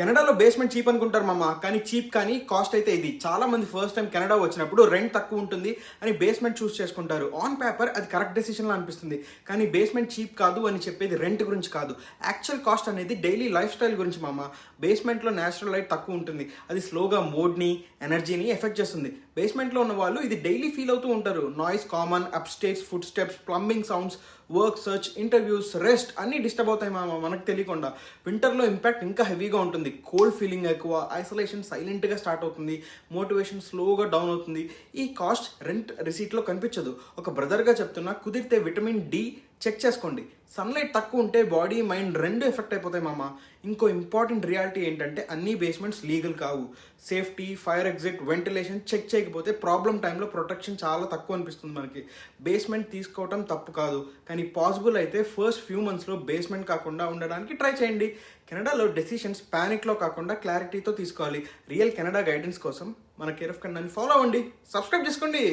కెనడాలో basement cheap అనుకుంటారు మామ, కానీ చీప్ కానీ కాస్ట్ అయితే ఇది. చాలా మంది ఫస్ట్ టైం కెనడా వచ్చినప్పుడు రెంట్ తక్కువ ఉంటుంది అని బేస్మెంట్ చూస్ చేసుకుంటారు. ఆన్ పేపర్ అది కరెక్ట్ డెసిషన్లా అనిపిస్తుంది, కానీ బేస్మెంట్ చీప్ కాదు అని చెప్పేది రెంట్ గురించి కాదు, యాక్చువల్ కాస్ట్ అనేది డైలీ లైఫ్ స్టైల్ గురించి మామ. బేస్మెంట్లో నేచురల్ లైట్ తక్కువ ఉంటుంది, అది స్లోగా మూడ్ని ఎనర్జీని ఎఫెక్ట్ చేస్తుంది. బేస్మెంట్లో ఉన్న వాళ్ళు ఇది డైలీ ఫీల్ అవుతూ ఉంటారు. Noise common, up states, food steps, plumbing sounds, work, search, interviews, rest అన్నీ డిస్టర్బ్ అవుతాయి మామ మనకు తెలియకుండా. వింటర్లో ఇంపాక్ట్ ఇంకా హెవీగా ఉంటుంది. కోల్డ్ ఫీలింగ్ ఎక్కువ, ఐసోలేషన్ సైలెంట్గా స్టార్ట్ అవుతుంది, మోటివేషన్ స్లోగా డౌన్ అవుతుంది. ఈ కాస్ట్ రెంట్ రిసీట్లో కనిపించదు. ఒక బ్రదర్గా చెప్తున్నా, కుదిరితే విటమిన్ డి చెక్ చేసుకోండి. సన్లైట్ తక్కువ ఉంటే బాడీ మైండ్ రెండు ఎఫెక్ట్ అయిపోతాయి మామ. ఇంకో ఇంపార్టెంట్ రియాలిటీ ఏంటంటే అన్ని బేస్మెంట్స్ లీగల్ కావు. Safety, fire exit, ventilation check చేయకపోతే ప్రాబ్లం టైంలో ప్రొటెక్షన్ చాలా తక్కువ అనిపిస్తుంది మనకి. బేస్మెంట్ తీసుకోవటం తప్పు కాదు, కానీ పాసిబుల్ అయితే ఫస్ట్ ఫ్యూ మంత్స్లో బేస్మెంట్ కాకుండా ఉండడానికి ట్రై చేయండి. కెనడాలో డెసిషన్స్ ప్యానిక్లో కాకుండా క్లారిటీతో తీసుకోవాలి. రియల్ కెనడా గైడెన్స్ కోసం మన కేర్ ఆఫ్ కెనడాని ఫాలో అవ్వండి, సబ్స్క్రైబ్ చేసుకోండి.